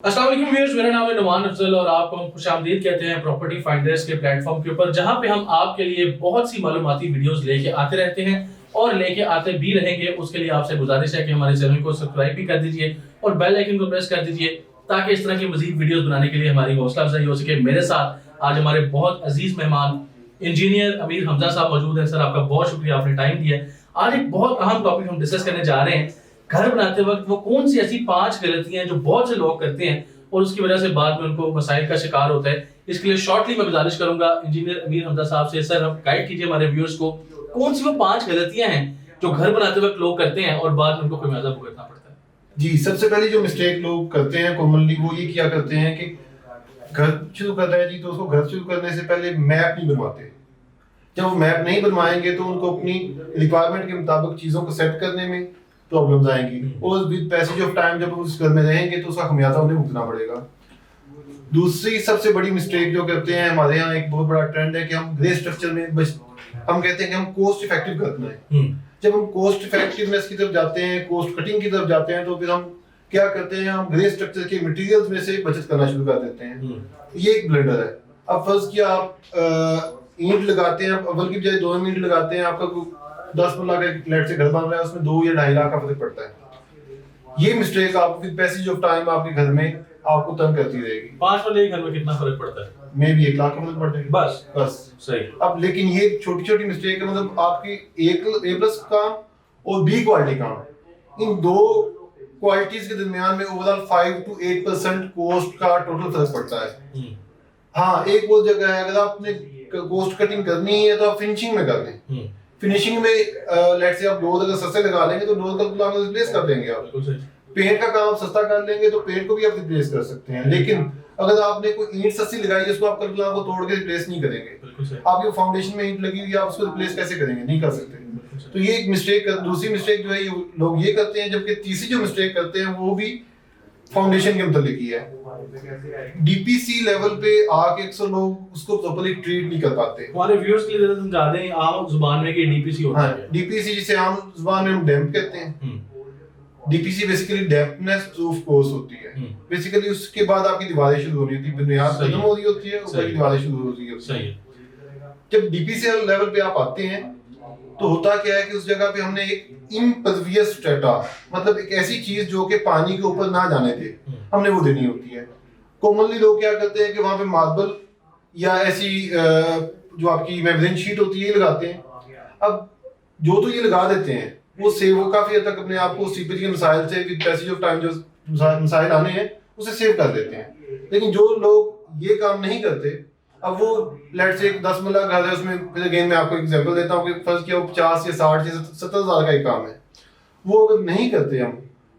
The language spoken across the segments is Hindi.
अस्सलाम वालेकुम व्यूअर्स, मेरा नाम है नुमान अफजल और आपको हम खुशामदीद कहते हैं प्रॉपर्टी फाइंडर्स के प्लेटफॉर्म के ऊपर, जहां पे हम आपके लिए बहुत सी मालूमाती वीडियोस लेके आते रहते हैं और लेके आते भी रहेंगे। उसके लिए आपसे गुजारिश है कि हमारे चैनल को सब्सक्राइब भी कर दीजिए और बेल आइकन को प्रेस कर दीजिए ताकि इस तरह की मजीद वीडियोस बनाने के लिए हमारी हौसला अफजाई हो सके। मेरे साथ आज हमारे बहुत अजीज मेहमान इंजीनियर अमीर हमजा साहब मौजूद हैं। सर, आपका बहुत शुक्रिया, आपने टाइम दिया। आज एक बहुत अहम टॉपिक हम डिस्कस करने जा रहे हैं। घर बनाते वक्त वो कौन सी ऐसी 5 गलतियां हैं जो बहुत से लोग करते हैं और उसकी वजह से बाद में उनको मसाइल का शिकार होता है। इसके लिए शॉर्टली मैं गुजारिश करूंगा इंजीनियर अमीर हमजा साहब से, सर आप गाइड कीजिए हमारे व्यूअर्स को, कौन सी वो 5 गलतियां हैं जो घर बनाते वक्त लोग करते हैं और बाद में उनको खामियाजा भुगतना पड़ता है। जी, सबसे पहले जो मिस्टेक लोग करते हैं कॉमनली वो ये किया करते हैं कि घर शुरू कर रहे हैं जी, तो उसको घर शुरू करने से पहले मैप नहीं बनवाते। जब वो मैप नहीं बनवाएंगे तो उनको अपनी रिक्वायरमेंट के मुताबिक चीज़ों को सेट करने में प्रॉब्लम्स आएंगी और विद पैसेज ऑफ टाइम जब उस घर में रहेंगे तो उसका खामियाजा उन्हें भुगतना पड़ेगा। दूसरी सबसे बड़ी मिस्टेक जो करते हैं, हमारे यहाँ एक बहुत बड़ा ट्रेंड है कि हम ग्रे स्ट्रक्चर में हम कहते हैं कि हम कोस्ट इफेक्टिव घर बनाएं। जब हम कोस्ट इफेक्टिवनेस की तरफ जाते हैं, कोस्ट कटिंग की तरफ जाते हैं, तो फिर हम क्या करते हैं, हम ग्रे स्ट्रक्चर के मटेरियल्स में से बचत करना शुरू कर देते हैं। ये एक ब्लंडर है। अब फर्ज किया आप ईंट लगाते हैं, अव्वल की बजाय 2 ईंट लगाते हैं, आपका 10 लाख का फ्लैट से घर बन रहा है, उसमें 2 या 2.5 लाख का फर्क पड़ता है। ये मिस्टेक आप विद पैसेज ऑफ टाइम आपके घर में आपको तंग करती रहेगी। 5 वाले घर में कितना फर्क पड़ता है? में भी 1 लाख का फर्क पड़ता है बस सही। अब लेकिन ये छोटी छोटी मिस्टेक है, मतलब आपकी A+ काम और B क्वालिटी काम, इन 2 क्वालिटीज के दरमियान में ओवरऑल 5 to 8% कॉस्ट का टोटल फर्क पड़ता है। हाँ, एक वो जगह है, अगर आपने कॉस्ट कटिंग करनी है तो आप फिनिशिंग में कर लें। फिनिशिंग में लेट्स से आप डोर अगर सस्ते लगा लेंगे तो डोर का रिप्लेस कर देंगे आप। पेंट का काम सस्ता कर लेंगे तो पेंट को भी आप रिप्लेस कर सकते हैं। लेकिन अगर आपने कोई ईंट सस्ती लगाई है, उसको आप कल को तोड़ के रिप्लेस नहीं करेंगे। आपके फाउंडेशन में ईंट लगी हुई है, आप उसको रिप्लेस कैसे करेंगे? नहीं कर सकते। तो ये एक मिस्टेक। दूसरी मिस्टेक जो है ये लोग ये करते हैं, जबकि तीसरी जो मिस्टेक करते हैं वो भी फाउंडेशन के मतलब की है। डीपीसी लेवल पे आके अक्सर लोग उसको प्रॉपर्ली ट्रीट नहीं कर पाते। हमारे व्यूअर्स के लिए जरा समझा दें आम जुबान में कि डीपीसी होता है। डीपीसी जिसे आम जुबान में हम डैम्प कहते हैं। DPC basically dampness proof course होती है। बेसिकली उसके बाद आपकी दीवारें शुरू होनी होती है, बुनियाद खत्म हो रही होती है, ऊपर की दीवारें शुरू हो रही होती है। जब डीपीसी लेवल पे आप आते हैं तो होता क्या है कि उस जगह पे हमने एक इम्परवियस स्ट्रेटा, मतलब एक ऐसी चीज जो कि पानी के ऊपर ना जाने दे, हमने वो देनी होती है। कॉमनली लोग क्या करते हैं कि वहां पे मार्बल या ऐसी जो आपकी मेम्ब्रेन शीट होती है लगाते हैं। अब जो तो ये लगा देते हैं वो काफी हद तक अपने आप को सीपेज के मसाइल से विद पैसेज ऑफ टाइम जो मसाइल आने हैं उसे सेव कर देते हैं। लेकिन जो लोग ये काम नहीं करते, अब वो लेट्स से 10 मरला घर है, उसमें फिर अगेन मैं आपको एग्जांपल देता हूँ कि फर्ज किया वो 50 या 60 या 70 हज़ार का एक काम है, वो अगर नहीं करते हम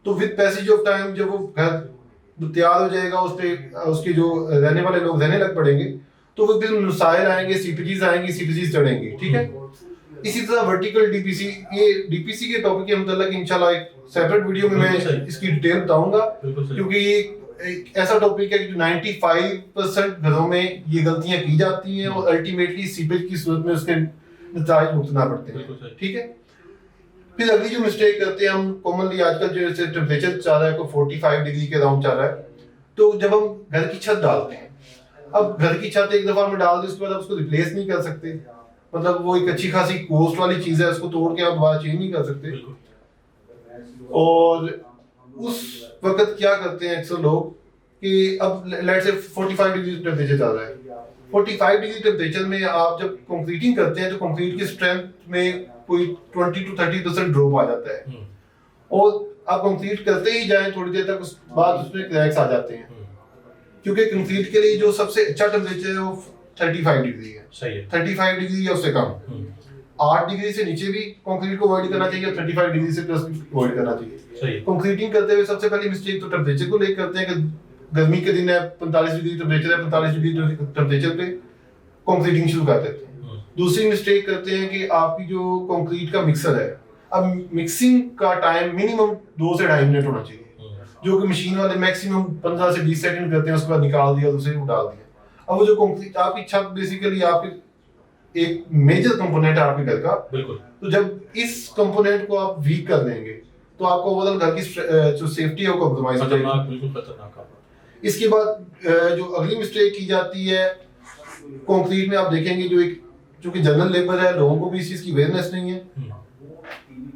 तो विद पैसेज ऑफ टाइम जब वो घर तैयार हो जाएगा, उस पे उसके जो रहने वाले लोग रहने लग पड़ेंगे तो वो फिर मसाइल आएंगे, सीपीजीज आएंगी, सीपीजीज चढ़ेंगी। ठीक है। इसी तरह वर्टिकल डीपीसी, ये डीपीसी के टॉपिक के मतलब इंशाल्लाह एक सेपरेट वीडियो में मैं इसकी डिटेल बताऊंगा, क्योंकि ये एक ऐसा टॉपिक है कि 95% घरों में ये गलतियां की जाती हैं और अल्टीमेटली सीपेज की सूरत में उसके नतीजे भुगतना पड़ते हैं। ठीक है। फिर अगली जो मिस्टेक करते हैं हम कॉमनली, आजकल जो टेम्परेचर चल रहा है को 45 डिग्री के अराउंड चल रहा है, तो जब हम घर की छत डालते हैं, अब घर की छत एक दफा में डाल दी, उसके बाद आप उसको रिप्लेस नहीं कर सकते, मतलब वो एक अच्छी खासी कॉस्ट वाली चीज है, उसको तोड़ के आप दोबारा चेंज नहीं कर सकते। और उस वक्त क्या करते हैं अक्सर लोग कि अब लेट्स से 45 डिग्री टेम्परेचर चल रहा है, 45 डिग्री टेम्परेचर में आप जब कंक्रीटिंग करते हैं तो कंक्रीट की स्ट्रेंथ में कोई 20 to 30% ड्रॉप आ जाता है और आप कंक्रीट करते ही जाएं थोड़ी देर तक, उस बाद उसमें क्रैक्स आ जाते हैं, क्योंकि कंक्रीट के लिए जो सबसे अच्छा टेम्परेचर है वो 35 डिग्री है। सही है। 35 डिग्री या उससे कम। 8 डिग्री से नीचे भी कंक्रीट को अवॉइड करना चाहिए, 35 डिग्री से प्लस अवॉइड करना चाहिए। कंक्रीटिंग करते हुए सबसे पहली मिस्टेक तो टेम्परेचर को लेकर करते हैं कि गर्मी के दिन है, 45 डिग्री टेम्परेचर है, 45 डिग्री टेम्परेचर पे कंक्रीटिंग शुरू कर देते हैं। दूसरी मिस्टेक करते हैं कि आपकी जो कंक्रीट का मिक्सर है, अब मिक्सिंग का टाइम मिनिमम 2 से 2.5 मिनट होना चाहिए, जो कि मशीन वाले मैक्सिमम 15 से 20 सेकंड करते हैं, उसके बाद निकाल दिया, दूसरे को डाल दिया। अब वो जो कंक्रीट आपकी छत बेसिकली आपकी एक मेजर कंपोनेंट है आपके घर का, बिल्कुल। तो जब इस कंपोनेंट को आप वीक कर देंगे तो आपको ओवरऑल घर की जो सेफ्टी है वो कॉम्प्रोमाइज हो जाएगी। बिल्कुल खतरनाक। इसके बाद जो अगली मिस्टेक की जाती है कंक्रीट में, आप देखेंगे चूंकि जनरल लेबर है, लोगों को भी इस चीज की अवेयरनेस नहीं है,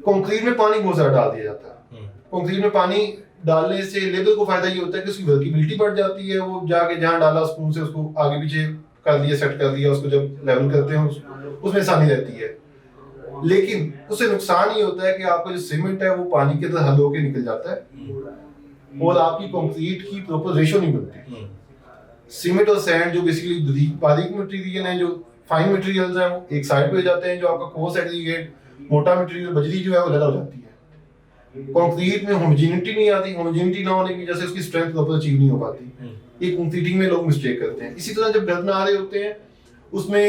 कंक्रीट में पानी बहुत ज्यादा डाल दिया जाता है। कंक्रीट में पानी डालने से लेबर को फायदा ये होता है कि उसकी वर्किबिलिटी बढ़ जाती है, वो जाके जहाँ डाला स्पून से उसको आगे पीछे कर दिया, सेट कर दिया, उसको जब लेवल करते हैं उसमें आसानी रहती है। लेकिन उससे नुकसान ये होता है कि आपका जो सीमेंट है वो पानी के अंदर हल होकर निकल जाता है और आपकी कंक्रीट की प्रॉपर रेशो नहीं बनती। सीमेंट और सैंड जो बेसिकली बारीक मटेरियल है, जो फाइन मटेरियल्स हैं, वो एक साइड पे हो जाते हैं। जो आपका कोर्स एग्रीगेट मोटा मटेरियल बजरी जो है वो अलग हो जाती है। कंक्रीट में होमोजेनिटी नहीं आती, होमोजेनिटी ना होने की वजह से उसकी स्ट्रेंथ प्रॉपर अचीव नहीं हो पाती। ये कंक्रीटिंग में लोग मिस्टेक करते हैं। इसी तरह जब घर बना रहे होते हैं उसमें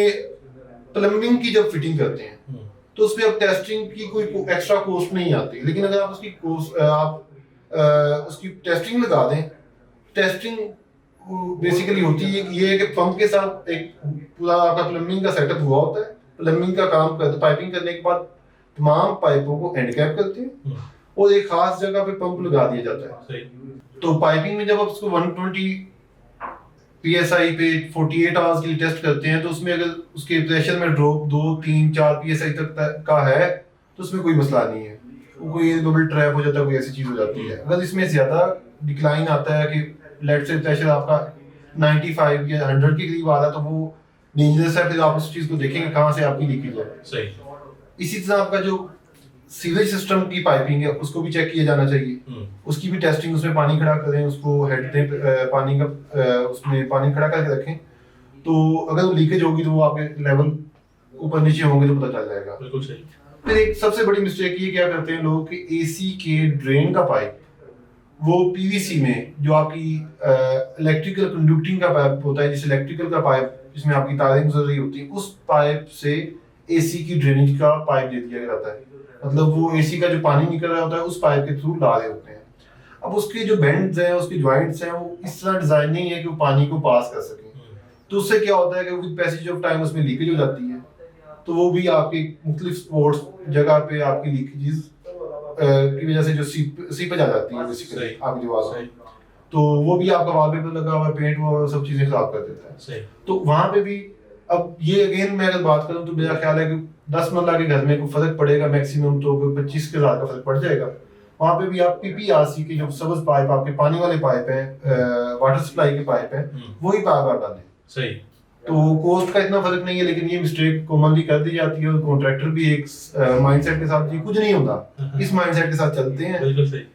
प्लम्बिंग की जब फिटिंग करते हैं तो उसमें अब टेस्टिंग की कोई एक्स्ट्रा कॉस्ट नहीं आती, लेकिन अगर आप उसकी टेस्टिंग लगा दें, टेस्टिंग बेसिकली होती है ये है कि पंप के साथ एक पूरा आपका प्लम्बिंग का सेटअप हुआ होता है। प्लम्बिंग का काम करते, पाइपिंग करने के बाद तमाम पाइपों को एंड कैप करते हैं और एक खास जगह पे पंप लगा दिया जाता है। तो पाइपिंग में जब आप उसको 120 psi पे 48 आवर्स के लिए टेस्ट करते हैं तो उसमें अगर उसके प्रेशर में ड्रॉप 2, 3, 4 psi तक का है तो उसमें कोई मसला नहीं है, कोई बबल ट्रैप हो जाता है, कोई ऐसी चीज हो जाती है। अगर इसमें ज्यादा डिक्लाइन आता है कि लेट से प्रेशर आपका 95 या 100 के करीब आ रहा है तो वो डेंजरस है, फिर आप उस चीज को देखेंगे कहाँ से आपकी लीकेज है। सही। इसी तरह आपका जो सीवेज सिस्टम की पाइपिंग है उसको भी चेक किया जाना चाहिए, उसकी भी टेस्टिंग, उसमें पानी खड़ा करें, उसको हेड दें पानी का, उसमें पानी खड़ा करके रखें, तो अगर वो लीकेज होगी तो वो आपके लेवल ऊपर नीचे होंगे तो पता चल जाएगा। बिल्कुल सही। फिर एक सबसे बड़ी मिस्टेक ये क्या करते हैं लोग कि एसी के ड्रेन का पाइप वो पीवीसी में जो आपकी इलेक्ट्रिकल कंडक्टिंग का पाइप होता है, जिस इलेक्ट्रिकल का पाइप जिसमें आपकी तारें गुजर रही होती है, उस पाइप से एसी की ड्रेनेज का पाइप दे दिया जाता है। मतलब वो एसी का जो पानी निकल रहा होता है उस पाइप के थ्रू डाले होते हैं। अब उसके जो बेंड्स हैं, उसके जॉइंट्स हैं, वो इस तरह डिजाइन नहीं है कि वो पानी को पास कर सके। तो उससे क्या होता है कि विद पैसेज ऑफ टाइम उसमें लीकेज हो जाती है, तो वो भी आपकी मुख्तलिफ स्पॉट्स जगह पे आपकी लीकेजेस की वजह से जो सीपेज आ जाती है बेसिकली आपकी दीवार, तो वो भी आपका वॉलपेपर लगा हुआ है, पेंट वो सब चीजें खराब कर देता है। तो वहां पे भी अब ये अगेन मैं अगर बात करूं तो मेरा ख्याल है कि 10 मरला के घर में कोई फर्क पड़ेगा मैक्सिमम तो 25,000 का फर्क पड़ जाएगा। वहां पे भी आप पीपीआरसी के जो सबज पाइप आपके पानी वाले पाइप हैं, वाटर सप्लाई के पाइप हैं, वही पाइप आप डालें। सही। तो कॉस्ट का इतना फर्क नहीं है, लेकिन ये मिस्टेक कॉमनली कर दी जाती है और कॉन्ट्रैक्टर भी एक माइंडसेट के साथ, ये कुछ नहीं होता, इस माइंडसेट के साथ चलते हैं।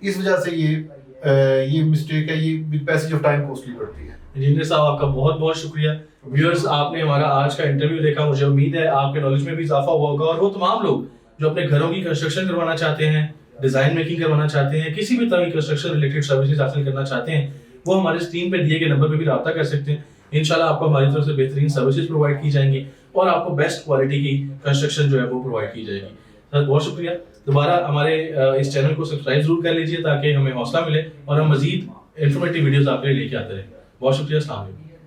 इस वजह से ये मिस्टेक है, ये with passage of time costly पड़ती है। इंजीनियर साहब आपका बहुत बहुत शुक्रिया। व्यूअर्स, आपने हमारा आज का इंटरव्यू देखा, मुझे उम्मीद है आपके नॉलेज में भी इजाफा हुआ होगा। और वो तमाम लोग जो अपने घरों की कंस्ट्रक्शन करवाना चाहते हैं, डिजाइन मेकिंग करवाना चाहते हैं, किसी भी तरह की कंस्ट्रक्शन रिलेटेड सर्विसेज हासिल करना चाहते हैं, वो हमारे स्क्रीन पे दिए गए नंबर पे भी रब्ता कर सकते हैं। इंशाल्लाह आपको हमारी तरफ से बेहतरीन सर्विसेज प्रोवाइड की जाएंगी और आपको बेस्ट क्वालिटी की कंस्ट्रक्शन जो है वो प्रोवाइड की जाएगी। सर बहुत शुक्रिया। दोबारा हमारे इस चैनल को सब्सक्राइब जरूर कर लीजिए ताकि हमें हौसला मिले और हम मजीद इंफॉर्मेटिव वीडियोस आपके लिए लेके आते रहें। बहुत शुक्रिया। अस्सलाम वालेकुम।